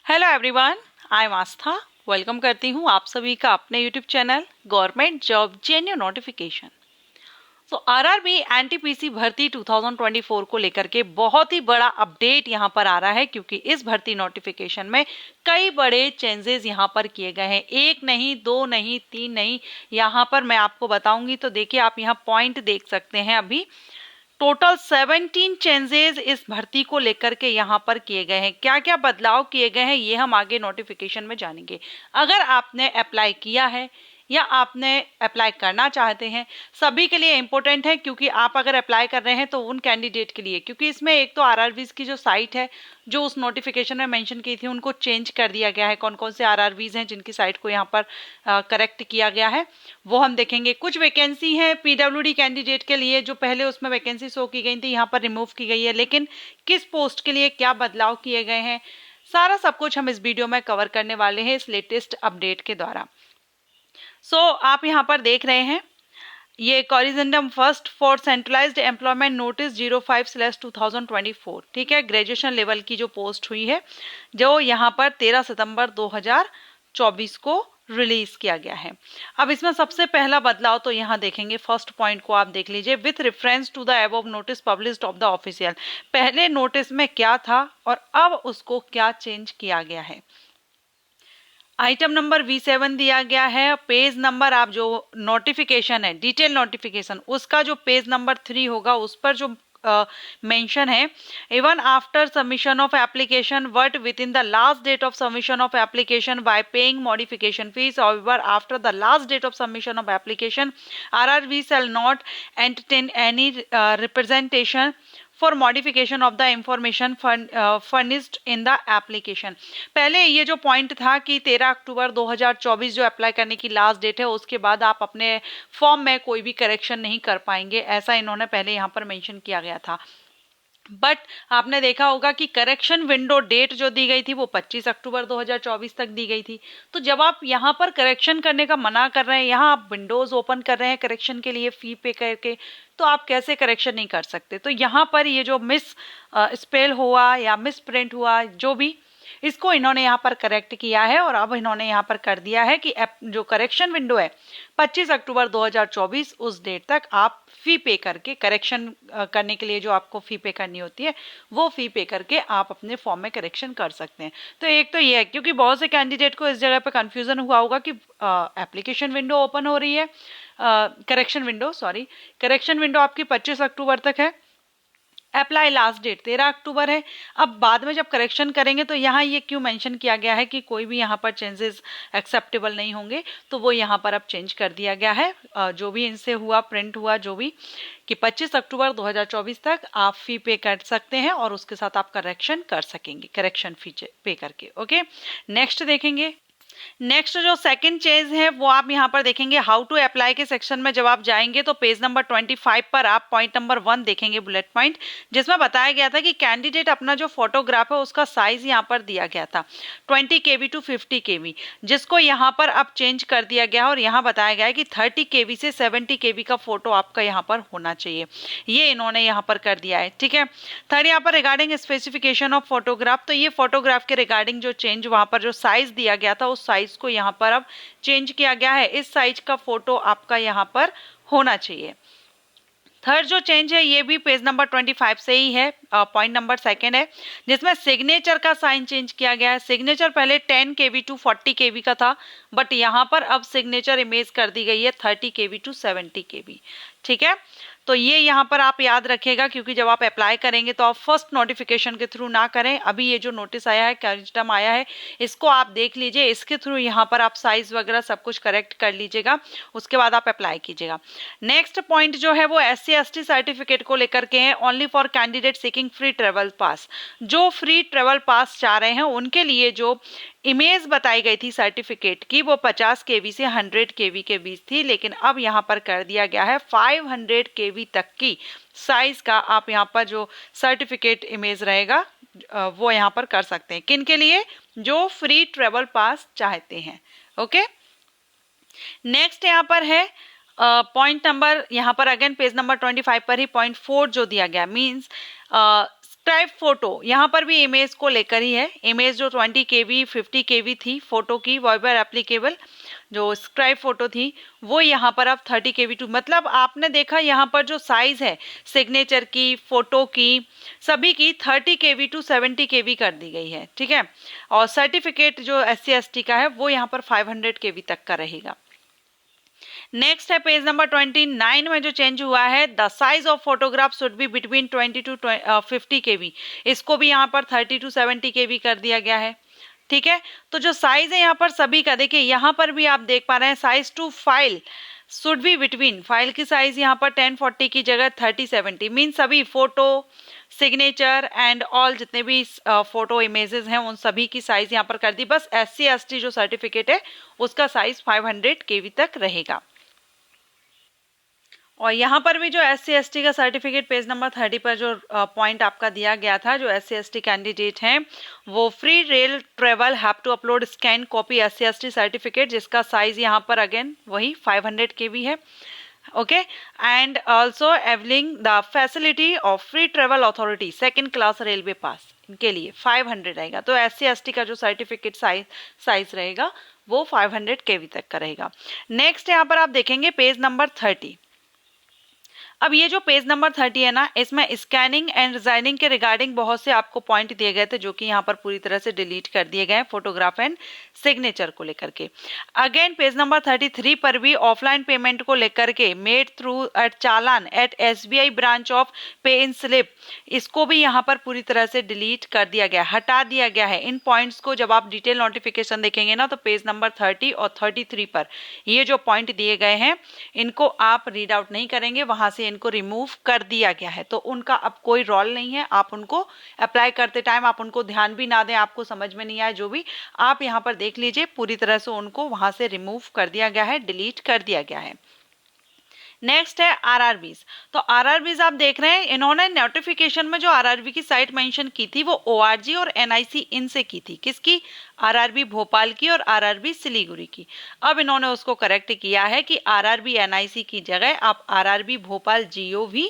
Hello everyone, I am Aastha. Welcome करती हूँ आप सभी का अपने YouTube channel government job जेन्यू notification. तो आरआरबी एनटीपीसी भर्ती 2024 को लेकर के बहुत ही बड़ा अपडेट यहाँ पर आ रहा है, क्योंकि इस भर्ती नोटिफिकेशन में कई बड़े चेंजेस यहाँ पर किए गए हैं। एक नहीं, दो नहीं, तीन नहीं, यहाँ पर मैं आपको बताऊंगी। तो देखिए, आप यहाँ पॉइंट देख सकते हैं। अभी टोटल 17 चेंजेस इस भर्ती को लेकर के यहाँ पर किए गए हैं। क्या क्या बदलाव किए गए हैं ये हम आगे नोटिफिकेशन में जानेंगे। अगर आपने अप्लाई किया है या आपने अप्लाई करना चाहते हैं, सभी के लिए इम्पोर्टेंट है, क्योंकि आप अगर अप्लाई कर रहे हैं तो उन कैंडिडेट के लिए, क्योंकि इसमें एक तो आरआरबीज की जो साइट है जो उस नोटिफिकेशन में मेंशन की थी उनको चेंज कर दिया गया है। कौन कौन से आरआरबीज हैं जिनकी साइट को यहाँ पर करेक्ट किया गया है वो हम देखेंगे। कुछ वैकेंसी है पीडब्ल्यूडी कैंडिडेट के लिए, जो पहले उसमें वैकेंसी शो की गई थी यहाँ पर रिमूव की गई है, लेकिन किस पोस्ट के लिए क्या बदलाव किए गए हैं, सारा सब कुछ हम इस वीडियो में कवर करने वाले हैं इस लेटेस्ट अपडेट के द्वारा। आप यहाँ पर देख रहे हैं, ये corrigendum first for centralised employment notice 05/2024, ठीक है, ग्रेजुएशन लेवल की जो पोस्ट हुई है, जो यहाँ पर 13 सितंबर 2024 को रिलीज किया गया है। अब इसमें सबसे पहला बदलाव तो यहाँ देखेंगे, फर्स्ट पॉइंट को आप देख लीजिए, with reference to the above notice published of the official. पहले नोटिस में क्या था और अब उसको क्या चेंज किया गया है। आइटम नंबर V7 दिया गया है। पेज नंबर, आप जो नोटिफिकेशन है डिटेल नोटिफिकेशन, उसका जो पेज नंबर 3 होगा उस पर जो मेंशन है, even after submission of application but within the last date of submission of application by paying modification fees, however after the last date of submission of application RRB shall not entertain any representation for modification of the information furnished in the application. पहले ये जो point था कि 13 अक्टूबर 2024 जो apply करने की last date है, उसके बाद आप अपने फॉर्म में कोई भी करेक्शन नहीं कर पाएंगे, ऐसा इन्होंने पहले यहाँ पर मेंशन किया गया था। बट आपने देखा होगा कि करेक्शन विंडो डेट जो दी गई थी वो 25 अक्टूबर 2024 तक दी गई थी। तो जब आप यहाँ पर करेक्शन करने का मना कर रहे हैं, यहाँ आप विंडोज ओपन कर रहे हैं करेक्शन के लिए फी पे करके, तो आप कैसे करेक्शन नहीं कर सकते। तो यहाँ पर ये जो मिस स्पेल हुआ या मिस प्रिंट हुआ, जो भी, इसको इन्होंने यहाँ पर करेक्ट किया है। और अब इन्होंने यहाँ पर कर दिया है कि जो करेक्शन विंडो है 25 अक्टूबर 2024, उस डेट तक आप फी पे करके करेक्शन करने के लिए जो आपको फी पे करनी होती है वो फी पे करके आप अपने फॉर्म में करेक्शन कर सकते हैं। तो एक तो ये है, क्योंकि बहुत से कैंडिडेट को इस जगह पे कंफ्यूजन हुआ होगा कि एप्लीकेशन विंडो ओपन हो रही है, करेक्शन विंडो आपकी 25 अक्टूबर तक है, अप्लाई लास्ट डेट 13 अक्टूबर है। अब बाद में जब करेक्शन करेंगे तो यहाँ ये क्यों मेंशन किया गया है कि कोई भी यहाँ पर चेंजेस एक्सेप्टेबल नहीं होंगे, तो वो यहाँ पर अब चेंज कर दिया गया है। जो भी इनसे हुआ, प्रिंट हुआ जो भी, कि 25 अक्टूबर 2024 तक आप फी पे कर सकते हैं और उसके साथ आप करेक्शन कर सकेंगे, करेक्शन फी पे करके। ओके, नेक्स्ट देखेंगे। नेक्स्ट जो सेकंड चेंज है वो आप यहाँ पर देखेंगे, हाउ टू अप्लाई के सेक्शन में जब आप जाएंगे तो पेज नंबर 25 पर आप पॉइंट नंबर 1 देखेंगे, बुलेट पॉइंट, जिसमें बताया गया था कि कैंडिडेट अपना जो फोटोग्राफ है उसका साइज यहाँ पर दिया गया था 20 KB to 50 KB, जिसको यहाँ पर अब चेंज कर दिया गया और यहाँ बताया गया है कि 30 KB से 70 KB का फोटो आपका यहाँ पर होना चाहिए। ये इन्होंने यहाँ पर कर दिया है, ठीक है। थर्ड यहाँ पर रिगार्डिंग स्पेसिफिकेशन ऑफ फोटोग्राफ, तो ये फोटोग्राफ के रिगार्डिंग जो चेंज, वहाँ पर जो साइज दिया गया था उस साइज को यहाँ पर अब चेंज किया गया है। इस साइज का फोटो आपका यहाँ पर होना चाहिए। थर्ड जो चेंज है ये भी पेज नंबर 25 से ही है, पॉइंट नंबर 2 है, जिसमें सिग्नेचर का साइन चेंज किया गया है। सिग्नेचर पहले 10 KB to 40 KB का था, बट यहाँ पर अब सिग्नेचर इमेज कर दी गई है 30 KB to 70 KB, ठीक है। तो ये यहाँ पर आप याद रखिएगा, क्योंकि जब आप अप्लाई करेंगे तो आप फर्स्ट नोटिफिकेशन के थ्रू ना करें। अभी ये जो नोटिस आया है, करेक्टम आया है, इसको आप देख लीजिए, इसके थ्रू यहाँ पर आप साइज वगैरह सब कुछ करेक्ट कर लीजिएगा, उसके बाद आप अप्लाई कीजिएगा। नेक्स्ट पॉइंट जो है वो SC/ST सर्टिफिकेट को लेकर के है, only for candidate seeking free travel pass. जो फ्री ट्रेवल पास चाह रहे हैं उनके लिए जो इमेज बताई गई थी सर्टिफिकेट की वो 50 KB से 100 KB के बीच थी, लेकिन अब यहाँ पर कर दिया गया है 500 KB तक की साइज का आप यहाँ पर जो सर्टिफिकेट इमेज रहेगा वो यहाँ पर कर सकते हैं। किन के लिए? जो फ्री ट्रेवल पास चाहते हैं। ओके, नेक्स्ट यहाँ पर है पॉइंट नंबर, यहाँ पर अगेन पेज नंबर 25 पर ही पॉइंट 4 जो दिया गया, मीन्स स्क्राइब फोटो, यहाँ पर भी इमेज को लेकर ही है। इमेज जो 20 KB 50 KB थी फोटो की वाइबर एप्लीकेबल, जो स्क्राइब फोटो थी वो यहाँ पर अब 30 KB टू, मतलब आपने देखा यहाँ पर जो साइज है सिग्नेचर की, फोटो की, सभी की 30 KB टू 70 KB कर दी गई है, ठीक है। और सर्टिफिकेट जो SC ST का है वो यहाँ पर 500 KB तक का रहेगा। नेक्स्ट है पेज नंबर 29 में जो चेंज हुआ है, the size of photograph should be between 20 to 50 KB, इसको भी यहाँ पर 30 टू 70 KB कर दिया गया है, ठीक है। तो जो साइज है यहाँ पर सभी का, देखिए यहाँ पर भी आप देख पा रहे हैं size to file should be between, file की साइज यहाँ पर 1040 की जगह 3070, मीन सभी फोटो, सिग्नेचर एंड ऑल जितने भी फोटो इमेजेस हैं उन सभी की साइज यहाँ पर कर दी। बस SC ST जो सर्टिफिकेट है उसका साइज 500 KB तक रहेगा। और यहाँ पर भी जो SC ST का सर्टिफिकेट पेज नंबर 30 पर जो पॉइंट आपका दिया गया था, जो SC ST कैंडिडेट हैं वो free rail travel have to upload scan copy SC ST certificate, जिसका साइज यहाँ पर अगेन वही 500 KB है, okay. And also availing the facility of free travel authority second class railway pass, इनके लिए 500 रहेगा। तो SC ST का जो सर्टिफिकेट साइज रहेगा वो 500 KB तक का रहेगा। नेक्स्ट यहाँ पर आप देखेंगे पेज नंबर 30। अब ये जो पेज नंबर 30 है ना, इसमें स्कैनिंग एंड डिजाइनिंग के रिगार्डिंग बहुत से आपको पॉइंट दिए गए थे जो कि यहाँ पर पूरी तरह से डिलीट कर दिए गए हैं फोटोग्राफ एंड सिग्नेचर को लेकर के। अगेन पेज नंबर 33 पर भी ऑफलाइन पेमेंट को लेकर के made through at challan at SBI branch of pay in slip, इसको भी यहाँ पर पूरी तरह से डिलीट कर दिया गया, हटा दिया गया है। इन पॉइंट्स को जब आप डिटेल नोटिफिकेशन देखेंगे ना तो पेज नंबर 30 और 33 पर ये जो पॉइंट दिए गए हैं इनको आप रीड आउट नहीं करेंगे, वहां से इनको रिमूव कर दिया गया है। तो उनका अब कोई रोल नहीं है, आप उनको अप्लाई करते टाइम आप उनको ध्यान भी ना दें, आपको समझ में नहीं आए जो भी, आप यहाँ पर देख लीजिए पूरी तरह से उनको वहां से रिमूव कर दिया गया है, डिलीट कर दिया गया है। नेक्स्ट है RRBs। तो RRBs आप देख रहे हैं, इन्होंने नोटिफिकेशन में जो RRB की साइट मेंशन की थी वो ORG और NIC इन से की थी, किसकी, RRB भोपाल की और RRB सिलीगुड़ी की। अब इन्होंने उसको करेक्ट किया है कि RRB NIC की जगह आप RRB भोपाल GOV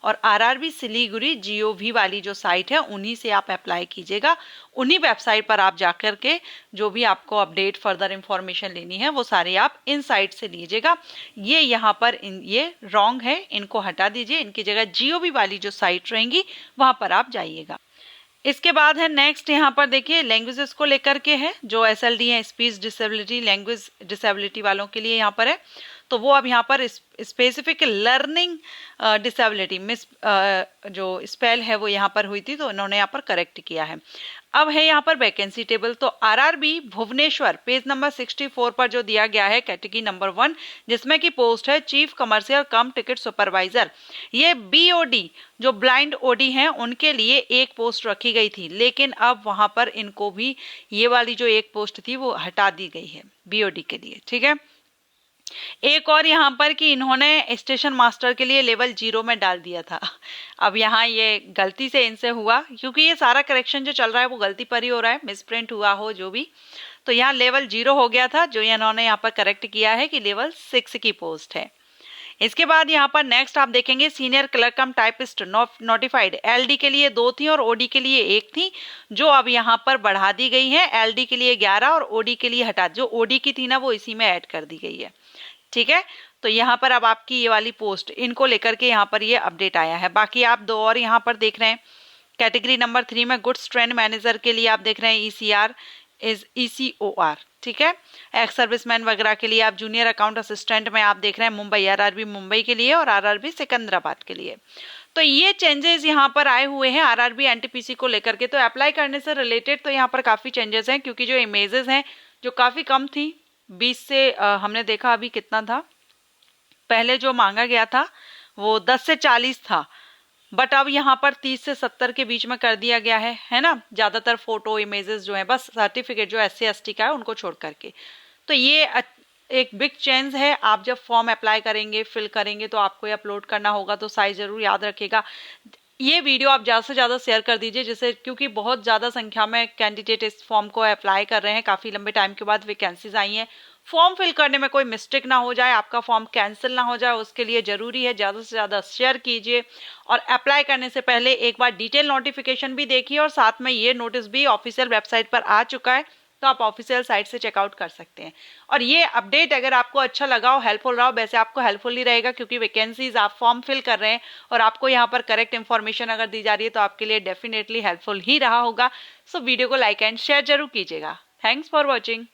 और RRB सिलीगुड़ी GOV वाली जो साइट है उन्हीं से आप अप्लाई कीजिएगा। उन्हीं वेबसाइट पर आप जाकर के जो भी आपको अपडेट फर्दर इंफॉर्मेशन लेनी है वो सारी आप इन साइट से लीजिएगा। ये यहाँ पर ये रॉन्ग है, इनको हटा दीजिए, इनकी जगह GOV वाली जो साइट रहेंगी वहां पर आप जाइएगा। इसके बाद है नेक्स्ट, यहाँ पर देखिए लैंग्वेजेस को लेकर के है, जो SLD है स्पीच डिसेबिलिटी लैंग्वेज डिसेबिलिटी वालों के लिए यहाँ पर है। तो वो अब यहाँ पर स्पेसिफिक लर्निंग डिसेबिलिटी मिस जो स्पेल है वो यहाँ पर हुई थी, तो इन्होंने यहाँ पर करेक्ट किया है। अब है यहाँ पर वैकेंसी टेबल। तो RRB भुवनेश्वर पेज नंबर 64 पर जो दिया गया है कैटेगरी नंबर 1, जिसमें की पोस्ट है चीफ कमर्शियल कम टिकट सुपरवाइजर। ये BOD जो ब्लाइंड OD हैं उनके लिए एक पोस्ट रखी गई थी, लेकिन अब वहां पर इनको भी ये वाली जो एक पोस्ट थी वो हटा दी गई है BOD के लिए, ठीक है। एक और यहाँ पर कि इन्होंने स्टेशन मास्टर के लिए लेवल 0 में डाल दिया था। अब यहाँ ये गलती से इनसे हुआ, क्योंकि ये सारा करेक्शन जो चल रहा है वो गलती पर ही हो रहा है, मिसप्रिंट हुआ हो जो भी, तो यहाँ लेवल 0 हो गया था, जो इन्होंने यहाँ पर करेक्ट किया है कि लेवल 6 की पोस्ट है। इसके बाद यहाँ पर नेक्स्ट आप देखेंगे सीनियर क्लर्क कम टाइपिस्ट नोटिफाइड, LD के लिए 2 थी और OD के लिए 1 थी, जो अब यहाँ पर बढ़ा दी गई है। LD के लिए 11 और OD के लिए हटा, जो OD की थी ना वो इसी में ऐड कर दी गई है, ठीक है। तो यहाँ पर अब आपकी ये वाली पोस्ट इनको लेकर के यहाँ पर ये अपडेट आया है। बाकी आप 2 और यहाँ पर देख रहे हैं कैटेगरी नंबर 3 में गुड्स ट्रेन मैनेजर के लिए आप देख रहे हैं ECR इज ECOR, ठीक है। एक्स सर्विसमैन वगैरह के लिए आप जूनियर अकाउंट असिस्टेंट में आप देख रहे हैं मुंबई, RRB मुंबई के लिए और RRB सिकंदराबाद के लिए। तो ये चेंजेस यहाँ पर आए हुए हैं RRB NTPC को लेकर के। तो अप्लाई करने से रिलेटेड तो यहाँ पर काफ़ी चेंजेस हैं, क्योंकि जो इमेजेस हैं जो काफ़ी कम थी 20 से हमने देखा अभी कितना था, पहले जो मांगा गया था वो 10 से 40 था, बट अब यहाँ पर 30 से 70 के बीच में कर दिया गया है ना। ज़्यादातर फोटो इमेजेस जो है, बस सर्टिफिकेट जो SC ST का है उनको छोड़ करके। तो ये एक बिग चेंज है। आप जब फॉर्म अप्लाई करेंगे, फिल करेंगे तो आपको ये अपलोड करना होगा, तो साइज जरूर याद रखिएगा। ये वीडियो आप ज़्यादा से ज़्यादा शेयर कर दीजिए, जिससे, क्योंकि बहुत ज़्यादा संख्या में कैंडिडेट इस फॉर्म को अप्लाई कर रहे हैं, काफ़ी लंबे टाइम के बाद वैकेंसीज आई हैं, फॉर्म फिल करने में कोई मिस्टेक ना हो जाए, आपका फॉर्म कैंसिल ना हो जाए, उसके लिए ज़रूरी है ज़्यादा से ज़्यादा शेयर कीजिए। और अप्लाई करने से पहले एक बार डिटेल नोटिफिकेशन भी देखिए, और साथ में ये नोटिस भी ऑफिशियल वेबसाइट पर आ चुका है, तो आप ऑफिशियल साइट से चेकआउट कर सकते हैं। और ये अपडेट अगर आपको अच्छा लगा हो, हेल्पफुल रहा हो, वैसे आपको हेल्पफुल ही रहेगा क्योंकि वैकेंसीज आप फॉर्म फिल कर रहे हैं और आपको यहाँ पर करेक्ट इन्फॉर्मेशन अगर दी जा रही है तो आपके लिए डेफिनेटली हेल्पफुल ही रहा होगा। सो वीडियो को लाइक एंड शेयर जरूर कीजिएगा। Thanks for watching.